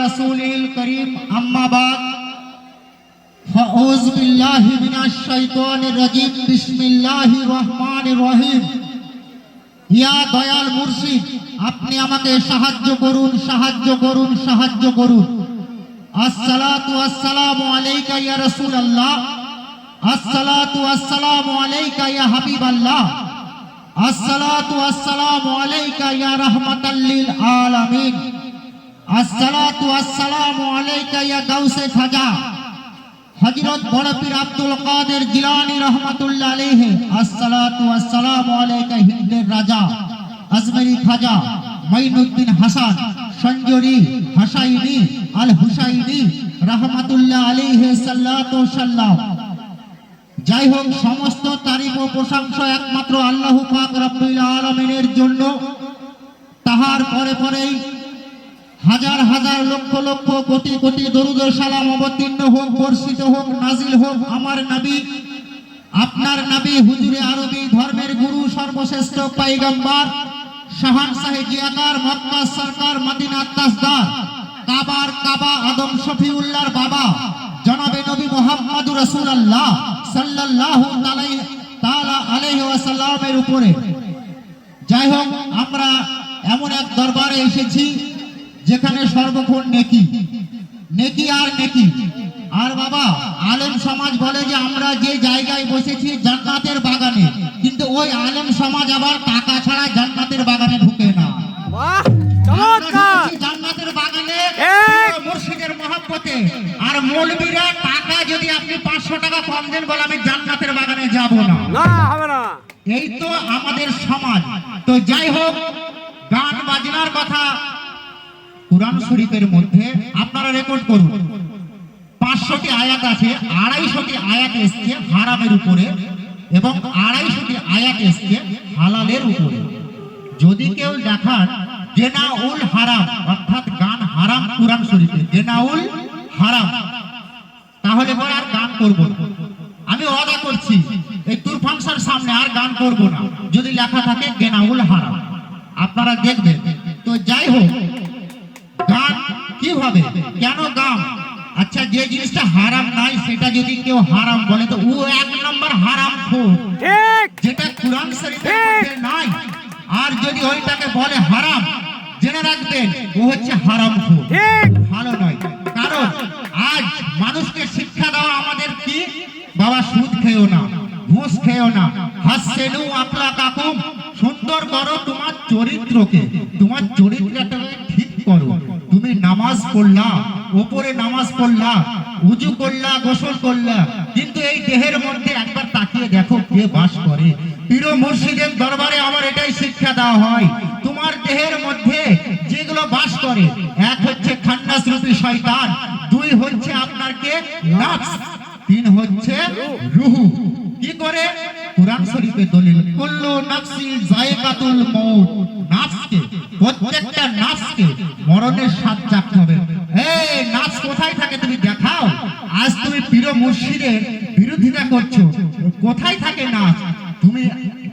रसूलिल करीम अम्मा बाद फ़अऊज़ु बिल्लाहि मिनश शैतानिर रजीम बिस्मिल्लाहिर रहमानिर रहीम। ইয়া দয়াল মুর্শিদ, আপনি আমাকে সাহায্য করুন, সাহায্য করুন, সাহায্য করুন। আসসালাতু ওয়াসসালামু আলাইকা ইয়া রাসূলুল্লাহ, আসসালাতু ওয়াসসালামু আলাইকা ইয়া হাবিবাল্লাহ, আসসালাতু ওয়াসসালামু আলাইকা ইয়া রাহমাতাল লিল আলামিন, আসসালাতু ওয়াসসালামু আলাইকা ইয়া গাউসে খাজা হযরত বড় পীর আব্দুল কাদের জিলানী রহমাতুল্লাহ আলাইহি, আসসালাতু ওয়াসসালামু আলাইকা হিন্দের রাজা আজমেরি খাজা মাইনুদ্দিন হাসান সঞ্জরি হাসাইনি আল হুসাইনি রহমাতুল্লাহ আলাইহি সাল্লাতু সাল্লাম। যাই হোক, সমস্ত তারিফ ও প্রশংসা একমাত্র আল্লাহ পাক রব্বুল আলামিনের জন্য। তাহার পরে পরেই হাজার হাজার লক্ষ লক্ষ কোটি কোটি দরুদ ও সালাম অবতীর্ণ হোক, বর্ষিত হোক, নাজিল হোক আমার নবী, আপনার নবী হুজুরে আরবি ধর্মের গুরু, সর্বশ্রেষ্ঠ পয়গম্বর, শাহানশাহে জিয়াকার, মক্কা সরকার, মদিনা তাজদার, কাবার কাবা, আদম শফিউল্লাহর বাবা জনাবে নবী মুহাম্মদুর রাসূলুল্লাহ সাল্লাল্লাহু তাআলা আলাইহি ওয়াসাল্লামের উপরে। যাই হোক, আমরা এমন এক দরবারে এসেছি যেখানে সর্বক্ষণ নেকি, নেকি আর নেকি। আর বাবা, আলেম সমাজ বলে যে আমরা যে জায়গায় বসেছি জান্নাতের বাগানে, কিন্তু ওই আলেম সমাজ আবার টাকা ছাড়া জান্নাতের বাগানে ঢুকে না। জান্নাতের বাগানে মুর্শিদের মহব্বতে, আর মৌলবীরা টাকা যদি আপনি 500 টাকা কম দেন বলে আমি জান্নাতের বাগানে যাব না, হবে না। এই তো আমাদের সমাজ। তো যাই হোক, গান বাজনার কথা কুরআন শরীফের মধ্যে আপনারা রেকর্ড করুন। 500টি আয়াত আছে, 250টি আয়াত এসছে হারামের উপরে এবং 250টি আয়াত এসছে হালালের উপরে। যদি কেউ দেখান জেনাউল হারাম, অর্থাৎ গান হারাম কুরআন শরীফে, জেনাউল হারাম, তাহলে পরে আর গান করব না। আমি ওয়াদা করছি এই তুরফাংশার সামনে আর গান করব না যদি লেখা থাকে জেনাউল হারাম, আপনারা দেখবেন। তো যাই হোক, গান কিভাবে, কেন গান? আচ্ছা, যে জিনিসটা হারাম নাই সেটা যদি কেউ হারাম বলে তো ও 1 নম্বর হারাম খোর, ঠিক, যেটা কুরআন শরীফের মধ্যে নাই। আর যদি ওইটাকে বলে হারাম, জেনে রাখবেন ও হচ্ছে হারাম খোর, ঠিক, ভালো নয়। কারণ আজ মানুষকে শিক্ষা দেওয়া আমাদের কি বাবা, সুদ খেও না, ঘুষ খেও না, হাসেনু আখলাকাকুম, সুন্দর করো তোমার চরিত্রকে, তোমার চরিত্রটাকে ঠিক করো। তুমি নামাজ পড়লা, উপরে নামাজ পড়লা, উজু করলা, গোসল করলা, কিন্তু এই দেহের মধ্যে একবার তাকিয়ে দেখো কে বাস করে। পীর মুর্শিদের দরবারে আমার এটাই শিক্ষা দেওয়া হয়, তোমার দেহের মধ্যে যেগুলো বাস করে, এক হচ্ছে খান্নাস রূপী শয়তান, 2 হচ্ছে আপনার কে নফস, 3 হচ্ছে রূহ। কি করে? কুরআন শরীফে দলিল, কুল্লু নাফসি যায়কাতুল মউত, নফসকে, প্রত্যেকটা নফসকে মরণের স্বাদ চাখতে হবে। এই নফস কোথায় থাকে তুমি দেখাও। আজ তুমি পীর মুর্শিদের বিরোধিতা করছো, কোথায় থাকে নফস? তুমি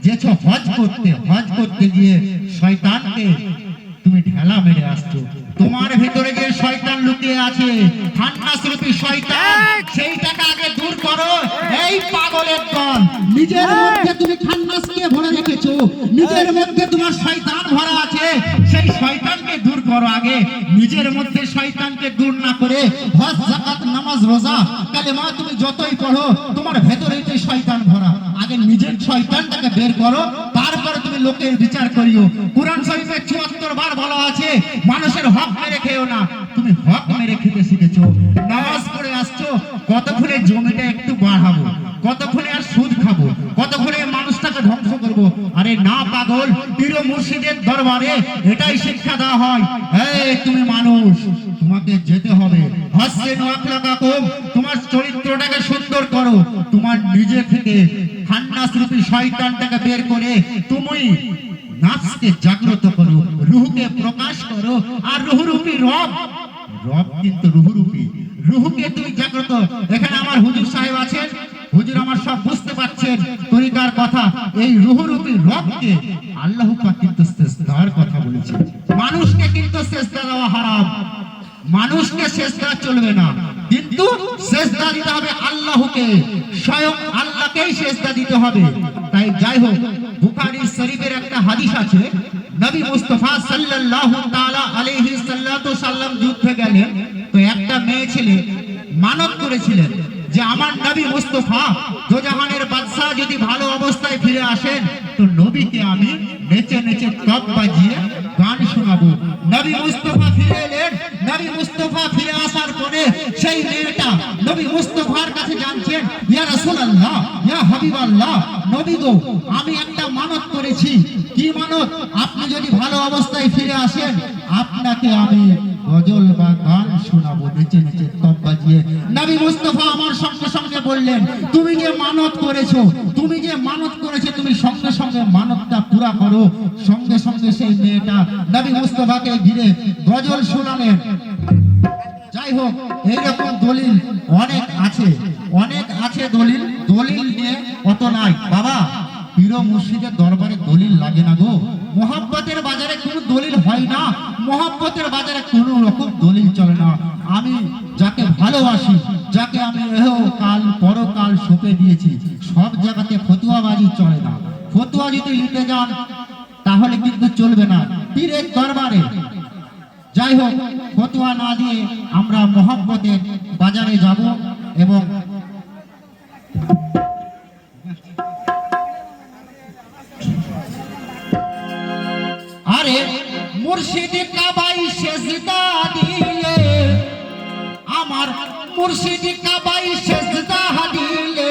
যেছো হজ করতে, হজ করতে গিয়ে শয়তানকে তুমি ঢেলা মেরে আসছো। তোমার ভিতরে যে শয়তান লুকিয়ে আছে, খান্নাস রূপী শয়তান, সেইটাকে আগে দূর করো। এই পাগলের দল, নিজের মধ্যে তুমি খান্নাসকে ভরে রেখেছো, নিজের মধ্যে তোমার শয়তান ভরা আছে, সেই শয়তানকে দূর করো আগে। নিজের মধ্যে শয়তানকে দূর না করে হজ, যাকাত, নামাজ, রোজা, কালেমা তুমি যতই পড়ো, তোমার ভেতরেই তো শয়তান ভরা। আগে নিজের শয়তানটাকে বের করো, তারপরে তুমি লোকের বিচার করিও। কুরআন শরীফে 74 বার বলা আছে মানুষের হক মেরে খেও না। তুমি হক মেরে খেতে শিখেছো, নামাজ পড়ে আসছো, কতক্ষণে জমিটা একটু বাড়াবো, কতক্ষণে আর সুদ খাবো, কতক্ষণে মানুষটাকে ধ্বংস করবো। আরে না পাগল, পীর মুর্শিদের দরবারে এটাই শিক্ষা দেওয়া হয়। এই তুমি মানুষ, তোমাকে যেতে হবে হাসেনু আখলাকাকুম, তোমার চরিত্রটাকে সুন্দর করো, তোমার নিজে থেকে খান্নাস রূপী শয়তানটাকে বের করে তুমি নফসকে জাগ্রত করো, রূহকে প্রকাশ করো। আর রূহরূপী রব, রব কিন্তু রূহরূপী, রূহকে তুমি জাগ্রত। এখানে আমার হুজুর সাহেব আছেন, হুজুর আমার সব বুঝতে পারছেন তরিকার কথা। এই রূহরূপী রবকে আল্লাহ পাক কিন্তু সিজদার কথা বলেছেন, মানুষকে কিন্তু সিজদা দেওয়া হারাম। মানুষকে সেজদা চলবে না, কিন্তু সেজদা দিতে হবে আল্লাহকে, স্বয়ং আল্লাহকেই সেজদা দিতে হবে। তাই যাই হোক, বুখারী শরীফের একটা হাদিস আছে, নবী মুস্তাফা সাল্লাল্লাহু তাআলা আলাইহি সাল্লাম যুদ্ধে গেলেন, তো একটা মেয়ে ছেলে মানত করেছিলেন যে আমার নবী মুস্তাফা দোজাহানের বাদশা যদি ভালো অবস্থায় ফিরে আসেন তো নবীকে আমি নেচে নেচে তপ বাজিয়ে গান শোনাবো। নবী মুস্তাফা ফিরে এলেন। নবী মুস্তাফা ফিরে আসার পরে সেই মেয়েটা নবী মুস্তাফার কাছে জানছেন, ইয়া রাসূলুল্লাহ, ইয়া হাবিবাল্লাহ, নবী গো, আমি একটা মানত করেছি। কি মানত? আপনি যদি ভালো অবস্থায় ফিরে আসেন আপনাকে আমি গজল বা গান শোনাবো নেচে নেচে তপ বাজিয়ে। নবী মুস্তাফা আমার সঙ্গে সঙ্গে বললেন, তুমি যে মানত করেছো, তুমি যে মানত করেছো, তুমি সঙ্গে সঙ্গে মানতটা পুরা করো। সঙ্গে সঙ্গে সেই মেয়েটা নবী মুস্তাফাকে ঘিরে গজল শোনালেন। যাই হোক, এইরকম দলিল অনেক আছে, অনেক আছে দলিল। দলিল নিয়ে অত নাই বাবা, পীর মুর্শিদের দরবারে দলিল লাগে না গো। মোহাব্বতের বাজারে কোনো দলিল হয় না, মোহাব্বতের বাজারে কোনো রকম দলিল চলে না। আমি যাকে ভালোবাসি, যাকে আমি কাল পরকাল সঁপে দিয়েছি, সব জায়গাতে ফতুয়াবাজি চলে না। ফতুয়া যদি লিখে যান তাহলে কিন্তু চলবে না পীরের দরবারে। যাই হোক, ফতুয়া না দিয়ে আমরা মোহাব্বতের বাজারে যাব এবং আরে মুর্শিদ কাবাই সেজদা দিলে, আমার মুর্শিদ কাবাই সেজদা দিলে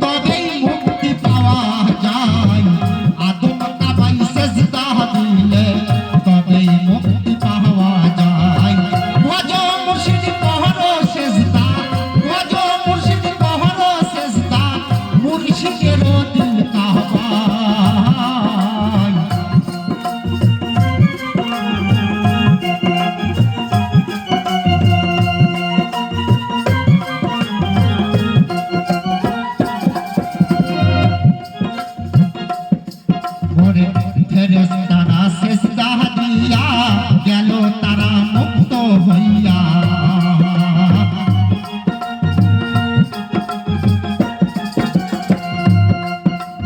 তবেই মুক্তি পাওয়া যায়। আদম কাবাই সেজদা দিলে তবেই মুক্তি পাওয়া যায়। ভজ মুর্শিদ পহরো সেজদা, ভজ মুর্শিদ পহরো সেজদা, মুর্শিদের দিল কাবা। ফেরেশতারা সেজদা দিয়া গেল তারা মুক্ত হইয়া।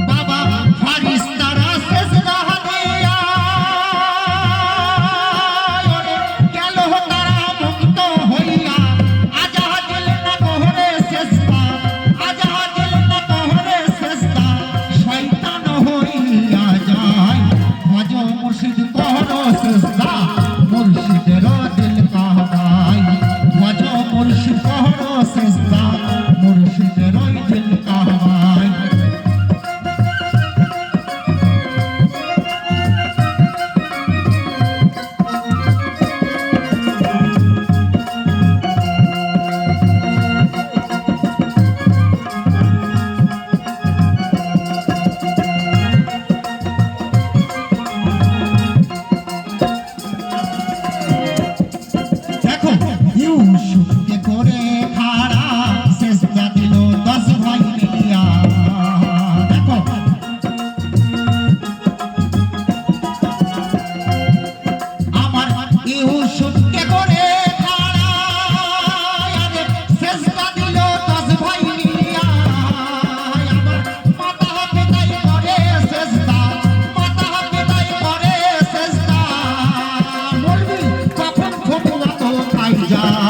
বাবা ফেরেশতারা সেজদা দিয়া গেল তারা মুক্ত হইয়া। আজাদিল না কোহরে সেজদা, আজাদিল না কোহরে সেজদা, শয়তান হইয়া যায়। ভজ মুর্শিদ পহরো সেজদা, মুর্শিদের দিল কাবাই। ভজ মুর্শিদ পহরো সেজদা, মুর্শিদের দিল কাবাই। দেখো ইউসুফকে করে খাড়া সেজদা দিল 10 ভাই মিলিয়া। দেখো আমার ইউসুফকে করে খাড়া সেজদা দিল 10 ভাই মিলিয়া। আমার মাথা পিতাই করে সেজদা, মাথা পিতাই করে সেজদা। বলবি কখন ফতুয়া তো খাই যায়।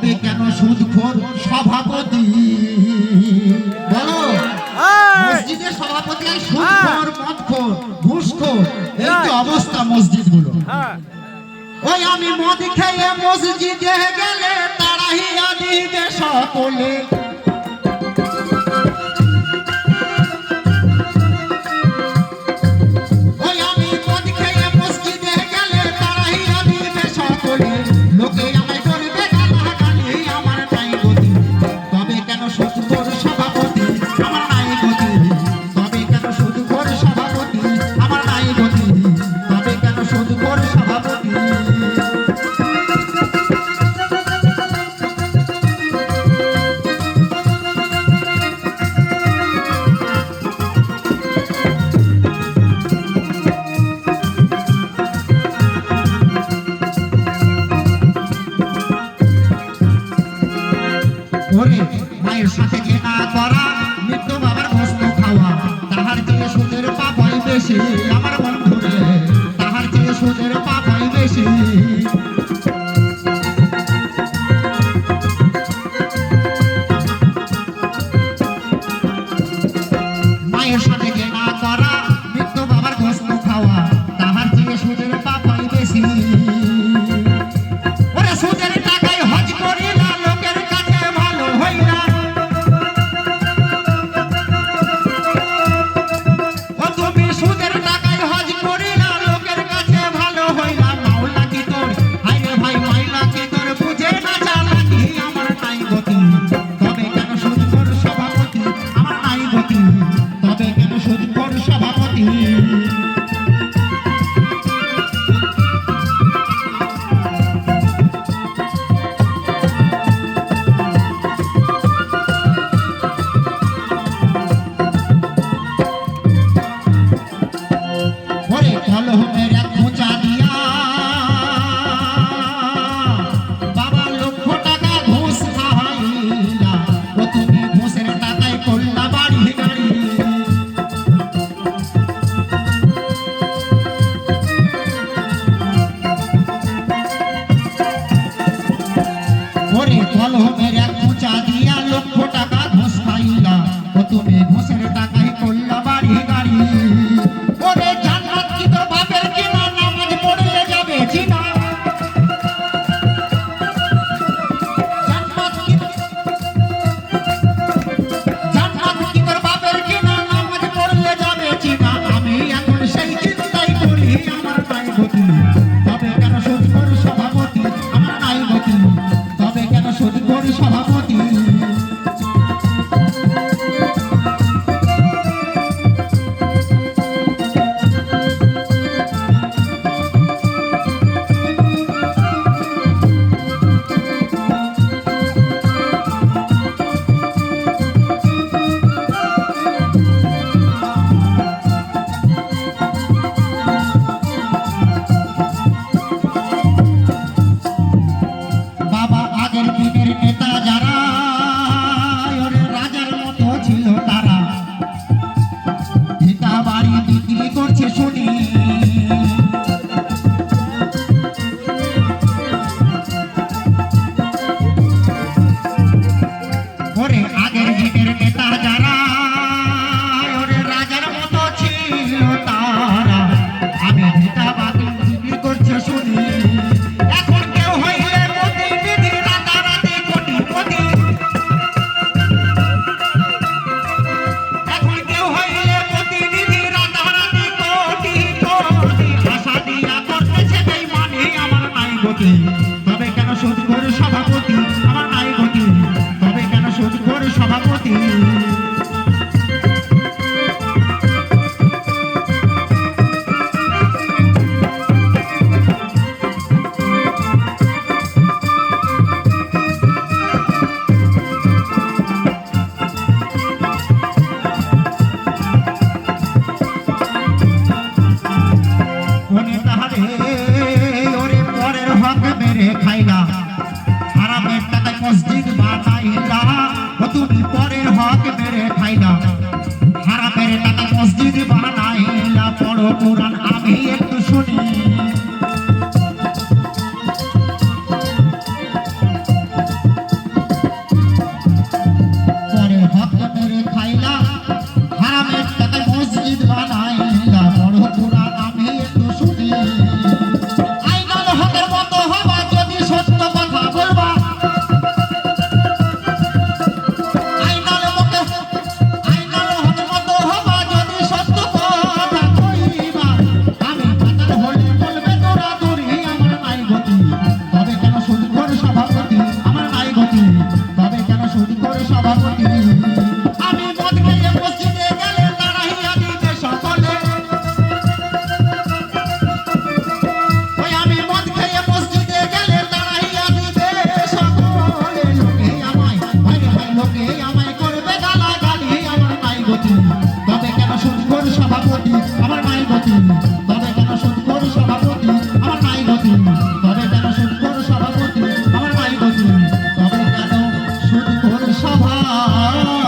তবে কেন সুদখোর সভাপতি? বলো, মসজিদের সভাপতি সুদখোর, মদখোর, ঘুষখোর, এই তো অবস্থা মসজিদ গুলো। ওই আমি মদ খেয়ে মসজিদে গেলে তাড়াইয়া দিবে সকলে। ওই আমি মদ খেয়ে মসজিদে গেলে তাড়াইয়া দিবে সকলে। লোকে আমায় করবে গালাগালি, আমার নাই গতি। তবে কেন সুদখোর সভাপতি? আমার নাই গতি। তবে কেন সুদখোর সভাপতি? আমার নাই গতি। তবে কেন সুদখোর সভাপতি? ওরে মায়ের সাথে ঘেনা করা, মৃত্যু বাবার গোস্ত খাওয়া, তাহার চেয়ে সুদের পাপ হয় বেশি। আমার বন্ধুরে, তাহার চেয়ে সুদের পাপ হয় বেশি। মায়ের সাথে ঘেনা করা, মৃত্যু বাবার গোস্ত খাওয়া, তাহার চেয়ে সুদের পাপ হয় বেশি। ওরে সুদের টাকায় হজ করি না, লোকের কাছে ভালো হই না। ও তুমি সুদের টাকায় হজ করি না, লোকের কাছে ভালো হই না। মাওলা কি তোর, হায়রে ভাই মাইলা কি তোর, বুঝে না চালাকি, আমার নাই গতি। তবে কেন সুদখোর সভাপতি? আমার নাই গতি। তবে কেন সুদখোর সভাপতি? ওরে কলমের এক খোঁচা দিয়া বাবা লক্ষ টাকা ঘুষ খাওয়াইলা। ও তুমি ঘুষের টাকায় করলা বাড়ি গাড়ি। ওরে কলমের এক খোঁচা দিয়া লক্ষ টাকা ঘুষ খাইলা। ও তুমি ঘুষের টাকায় করলা বাড়ি গাড়ি। ওরে জান্নাত কি তোর বাপের কিনা, নামাজ পড়লে যাবে চিনা। জান্নাত কি তোর বাপের কিনা, নামাজ পড়লে যাবে চিনা। আমি এখন সেই চিন্তাই করি, আমার নাই গতি। তবে কেন সুদখোর সভাপতি? আমার নাই গতি। তবে কেন সুদখোর সভাপতি? বাবা আগের দিনের নেতা যারা, ওরে রাজার মতো ছিল তারা, ভিটা বাড়ি বিক্রি করছে শুনি। ওরে আগের দিনের নেতা যারা, ওরে রাজার মতো ছিল তারা, আমি ভিটা বাড়ি বিক্রি করছে শুনি। এখন কেউ হইলে প্রতিনিধি, রাতারাতি কোটিপতি। এখন কেউ হইলে প্রতিনিধি, রাতারাতি কোটিপতি। আশা দিয়া করতেছে বেইমানি, আমার নাই গতি। তবে কেন সুদখোর সভাপতি? আমার নাই গতি। তবে কেন সুদখোর সভাপতি? ওরে তাহারে, ওরে পরের হক মেরে খাইলা, হারামের টাকায় মসজিদ বানাইলা। ও তুমি পরের হক মেরে খাইলা, হারামের টাকায় মসজিদ বানাইলা। পড়ো কোরআন আমি একটু শুনি। হায়